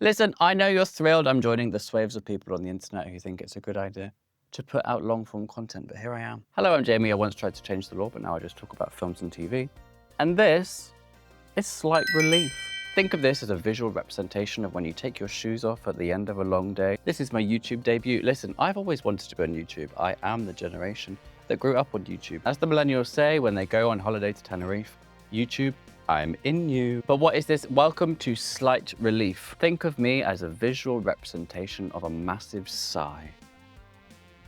Listen, I know you're thrilled I'm joining the swaves of people on the internet who think it's a good idea to put out long-form content, but here I am. Hello, I'm Jamie. I once tried to change the law, but now I just talk about films and TV. And this is Slight Relief. Think of this as a visual representation of when you take your shoes off at the end of a long day. This is my YouTube debut. Listen, I've always wanted to be on YouTube. I am the generation that grew up on YouTube. As the millennials say when they go on holiday to Tenerife, YouTube, I'm in you. But what is this? Welcome to Slight Relief. Think of me as a visual representation of a massive sigh.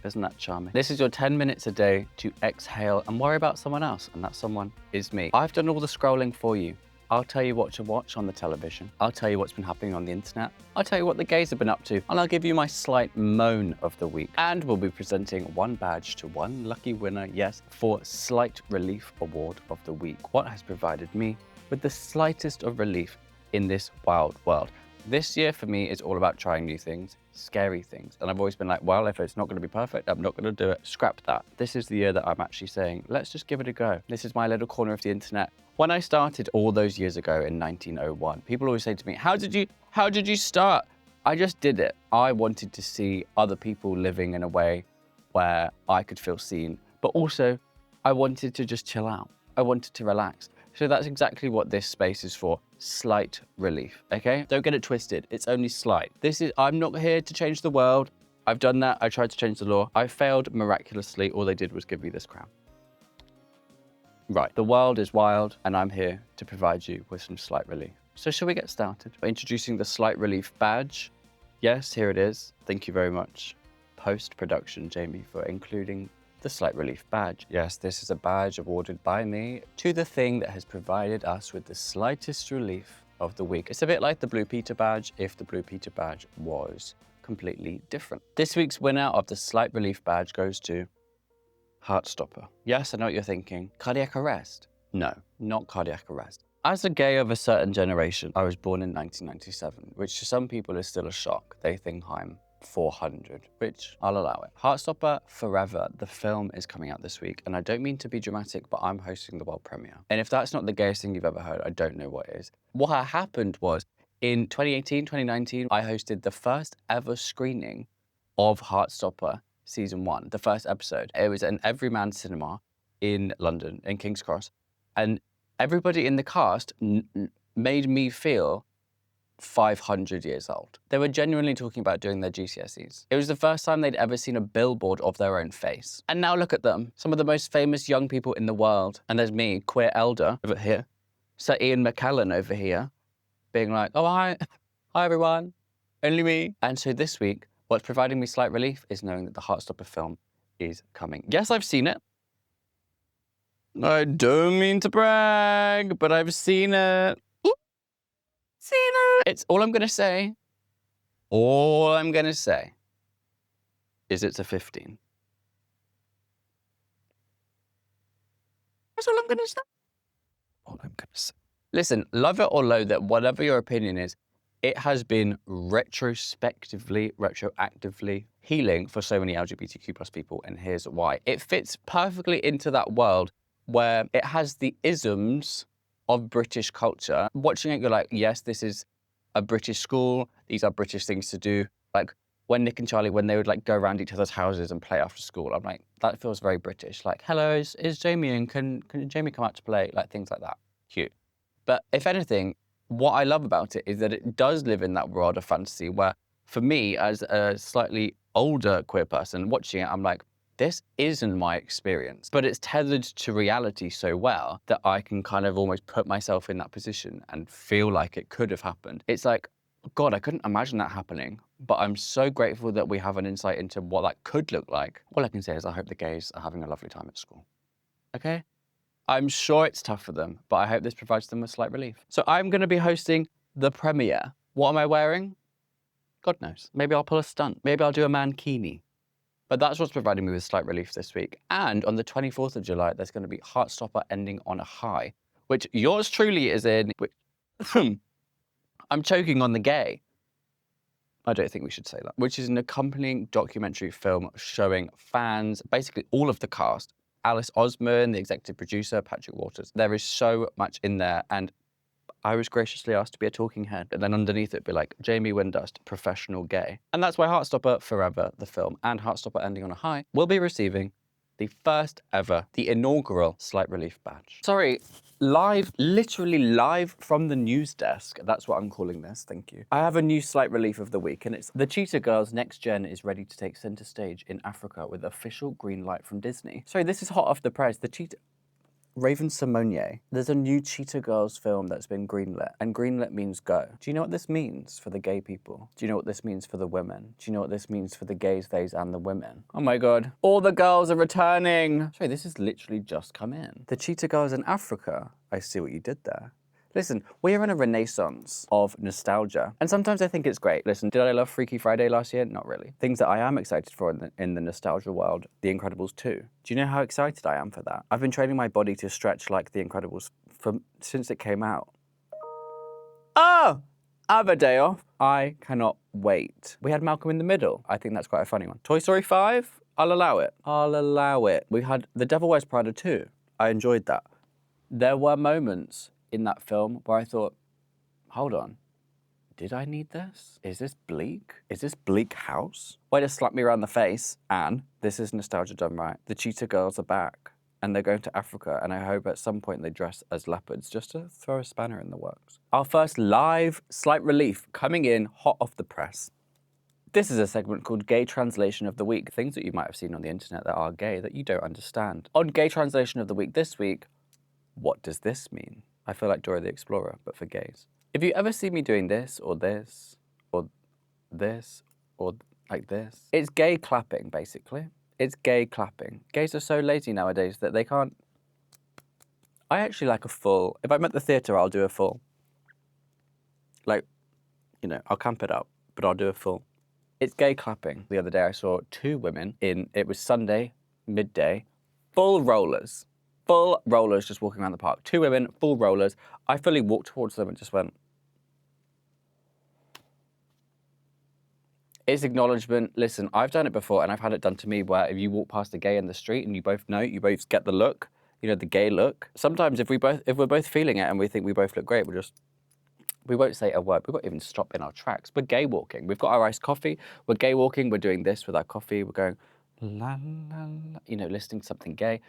Isn't that charming? This is your 10 minutes a day to exhale and worry about someone else, and that someone is me. I've done all the scrolling for you. I'll tell you what to watch on the television. I'll tell you what's been happening on the internet. I'll tell you what the gays have been up to, and I'll give you my slight moan of the week. And we'll be presenting one badge to one lucky winner, yes, for Slight Relief Award of the Week. What has provided me with the slightest of relief in this wild world? This year for me is all about trying new things, scary things. And I've always been like, well, if it's not gonna be perfect, I'm not gonna do it. Scrap that. This is the year that I'm actually saying, let's just give it a go. This is my little corner of the internet. When I started all those years ago in 1901, people always say to me, how did you start? I just did it. I wanted to see other people living in a way where I could feel seen, but also I wanted to just chill out. I wanted to relax. So that's exactly what this space is for, slight relief, okay? Don't get it twisted, it's only slight. I'm not here to change the world. I've done that, I tried to change the law. I failed miraculously, all they did was give me this crown. Right, the world is wild, and I'm here to provide you with some slight relief. So shall we get started by introducing the Slight Relief badge? Yes, here it is. Thank you very much, post-production, Jamie, for including the Slight Relief badge. Yes, this is a badge awarded by me to the thing that has provided us with the slightest relief of the week. It's a bit like the Blue Peter badge if the Blue Peter badge was completely different. This week's winner of the Slight Relief badge goes to Heartstopper. Yes, I know what you're thinking. Cardiac arrest? No, not cardiac arrest. As a gay of a certain generation, I was born in 1997, which to some people is still a shock. They think I'm 400, which I'll allow it. Heartstopper Forever, the film is coming out this week, and I don't mean to be dramatic, but I'm hosting the world premiere. And if that's not the gayest thing you've ever heard, I don't know what is. What happened was, in 2018, 2019, I hosted the first ever screening of Heartstopper Season 1, the first episode. It was an Everyman Cinema in London, in King's Cross, and everybody in the cast made me feel 500 years old. They were genuinely talking about doing their GCSEs. It was the first time they'd ever seen a billboard of their own face. And now look at them, some of the most famous young people in the world. And there's me, queer elder, over here. Sir Ian McKellen over here, being like, oh, hi everyone, only me. And so this week, what's providing me slight relief is knowing that the Heartstopper film is coming. Yes, I've seen it. I don't mean to brag, but I've seen it. It's all I'm gonna say. All I'm gonna say is it's a 15. That's all I'm gonna say. All I'm gonna say. Listen, love it or loathe it, whatever your opinion is, it has been retroactively healing for so many LGBTQ plus people, and here's why. It fits perfectly into that world where it has the isms of British culture. Watching it, you're like, yes, this is a British school. These are British things to do. Like when Nick and Charlie, when they would like go around each other's houses and play after school, I'm like, that feels very British. Like, hello, is Jamie in? Can Jamie come out to play? Like things like that. Cute. But if anything, what I love about it is that it does live in that world of fantasy where, for me, as a slightly older queer person watching it, I'm like, this isn't my experience, but it's tethered to reality so well that I can kind of almost put myself in that position and feel like it could have happened. It's like, God, I couldn't imagine that happening, but I'm so grateful that we have an insight into what that could look like. All I can say is I hope the gays are having a lovely time at school. Okay? I'm sure it's tough for them, but I hope this provides them with slight relief. So I'm gonna be hosting the premiere. What am I wearing? God knows. Maybe I'll pull a stunt. Maybe I'll do a mankini. But that's what's providing me with slight relief this week. And on the 24th of July, there's going to be Heartstopper Ending on a High, which yours truly is in. I'm choking on the gay. I don't think we should say that. Which is an accompanying documentary film showing fans, basically all of the cast, Alice Osman, the executive producer, Patrick Waters. There is so much in there. And I was graciously asked to be a talking head. And then underneath it'd be like, Jamie Windust, professional gay. And that's why Heartstopper Forever, the film, and Heartstopper Ending on a High will be receiving the first ever, the inaugural Slight Relief badge. Sorry, live, literally live from the news desk. That's what I'm calling this, thank you. I have a new Slight Relief of the week, and it's the Cheetah Girls Next Gen is ready to take center stage in Africa with official green light from Disney. Sorry, this is hot off the press. The Cheetah... Raven Simonier, there's a new Cheetah Girls film that's been greenlit, and greenlit means go. Do you know what this means for the gay people? Do you know what this means for the women? Do you know what this means for the gays, theys, and the women? Oh my God, all the girls are returning. Sorry, this has literally just come in. The Cheetah Girls in Africa. I see what you did there. Listen, we are in a renaissance of nostalgia, and sometimes I think it's great. Listen, did I love Freaky Friday last year? Not really. Things that I am excited for in the nostalgia world, The Incredibles 2. Do you know how excited I am for that? I've been training my body to stretch like The Incredibles since it came out. Oh! I have a day off. I cannot wait. We had Malcolm in the Middle. I think that's quite a funny one. Toy Story 5? I'll allow it. I'll allow it. We had The Devil Wears Prada 2. I enjoyed that. There were moments in that film where I thought, hold on, did I need this? Is this bleak? Is this Bleak House? Way to slap me around the face. And this is nostalgia done right. The Cheetah Girls are back and they're going to Africa, and I hope at some point they dress as leopards just to throw a spanner in the works. Our first live Slight Relief coming in hot off the press. This is a segment called Gay Translation of the Week. Things that you might have seen on the internet that are gay that you don't understand. On Gay Translation of the Week this week, what does this mean? I feel like Dora the Explorer, but for gays. If you ever see me doing this, or this, or this, or like this, it's gay clapping, basically. It's gay clapping. Gays are so lazy nowadays that they can't... I actually like a full... If I'm at the theatre, I'll do a full. Like, you know, I'll camp it up, but I'll do a full. It's gay clapping. The other day I saw two women it was Sunday, midday, full rollers. Full rollers just walking around the park. Two women, full rollers. I fully walked towards them and just went. It's acknowledgement. Listen, I've done it before and I've had it done to me where if you walk past a gay in the street and you both know, you both get the look, you know, the gay look. Sometimes if we're both feeling it and we think we both look great, we won't say a word. We won't even stop in our tracks. We're gay walking. We've got our iced coffee. We're gay walking. We're doing this with our coffee. We're going, la, la, la, you know, listening to something gay.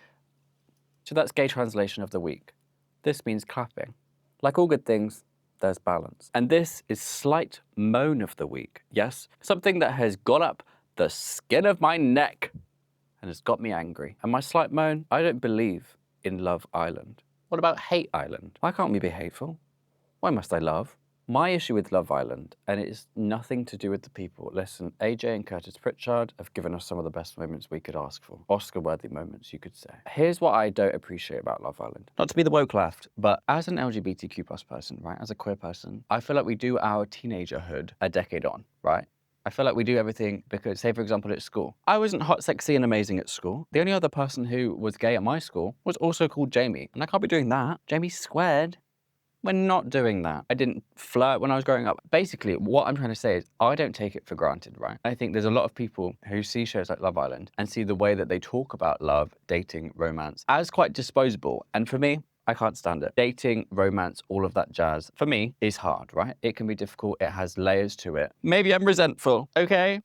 So that's Gay Translation of the Week. This means clapping. Like all good things, there's balance. And this is Slight Moan of the Week. Yes, something that has got up the skin of my neck and has got me angry. And my slight moan, I don't believe in Love Island. What about Hate Island? Why can't we be hateful? Why must I love? My issue with Love Island, and it is nothing to do with the people. Listen, AJ and Curtis Pritchard have given us some of the best moments we could ask for. Oscar-worthy moments, you could say. Here's what I don't appreciate about Love Island. Not to be the woke left, but as an LGBTQ+ person, right, as a queer person, I feel like we do our teenagerhood a decade on, right? I feel like we do everything because, say, for example, at school. I wasn't hot, sexy, and amazing at school. The only other person who was gay at my school was also called Jamie, and I can't be doing that. Jamie squared. We're not doing that. I didn't flirt when I was growing up. Basically, what I'm trying to say is I don't take it for granted, right? I think there's a lot of people who see shows like Love Island and see the way that they talk about love, dating, romance as quite disposable. And for me, I can't stand it. Dating, romance, all of that jazz, for me, is hard, right? It can be difficult. It has layers to it. Maybe I'm resentful, okay?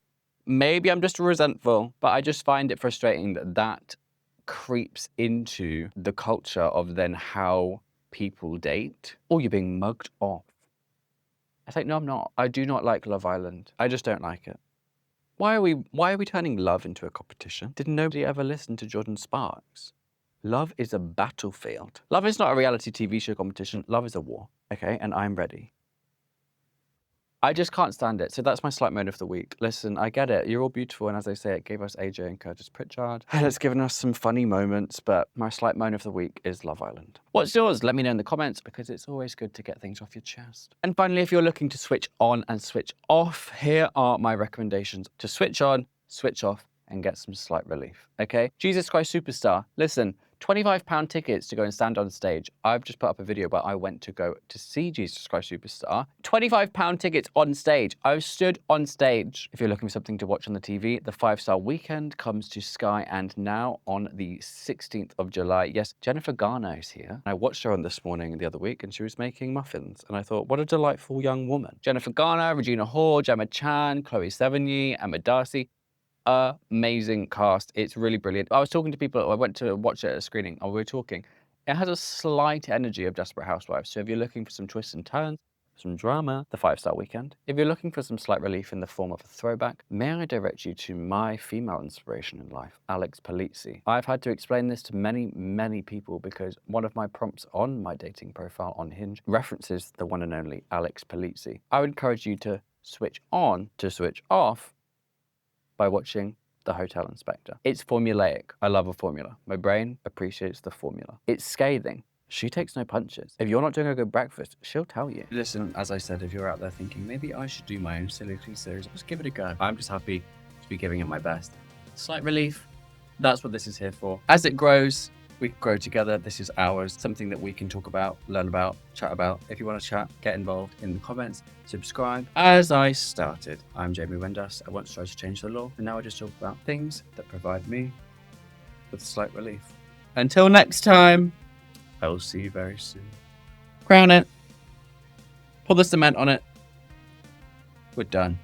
Maybe I'm just resentful, but I just find it frustrating that that creeps into the culture of then how people date, or you're being mugged off. I think, no, I'm not. I do not like Love Island. I just don't like it. Why are we turning love into a competition? Did nobody ever listen to Jordan Sparks? Love is a battlefield. Love is not a reality TV show competition. Love is a war, okay? And I'm ready. I just can't stand it. So that's my slight moan of the week. Listen, I get it. You're all beautiful. And as I say, it gave us AJ and Curtis Pritchard. And it's given us some funny moments. But my slight moan of the week is Love Island. What's yours? Let me know in the comments because it's always good to get things off your chest. And finally, if you're looking to switch on and switch off, here are my recommendations to switch on, switch off, and get some slight relief, okay? Jesus Christ Superstar. Listen, £25 tickets to go and stand on stage. I've just put up a video where I went to go to see Jesus Christ Superstar. £25 tickets on stage. I stood on stage. If you're looking for something to watch on the TV, the 5-Star Weekend comes to Sky and Now on the 16th of July. Yes, Jennifer Garner is here. I watched her on This Morning the other week and she was making muffins. And I thought, what a delightful young woman. Jennifer Garner, Regina Hall, Gemma Chan, Chloe Sevigny, Emma Darcy. Amazing cast. It's really brilliant. I was talking to people, I went to watch it at a screening, and we were talking. It has a slight energy of Desperate Housewives. So if you're looking for some twists and turns, some drama, the 5-Star Weekend. If you're looking for some slight relief in the form of a throwback, may I direct you to my female inspiration in life, Alex Polizzi. I've had to explain this to many, many people because one of my prompts on my dating profile on Hinge references the one and only Alex Polizzi. I would encourage you to switch on to switch off by watching The Hotel Inspector. It's formulaic. I love a formula. My brain appreciates the formula. It's scathing. She takes no punches. If you're not doing a good breakfast, she'll tell you. Listen, as I said, if you're out there thinking, maybe I should do my own silly series, just give it a go. I'm just happy to be giving it my best. Slight relief. That's what this is here for. As it grows, we grow together. This is ours. Something that we can talk about, learn about, chat about. If you want to chat, get involved in the comments, subscribe. As I started, I'm Jamie Wendas. I once tried to change the law, and now I just talk about things that provide me with slight relief. Until next time, I will see you very soon. Crown it. Pour the cement on it. We're done.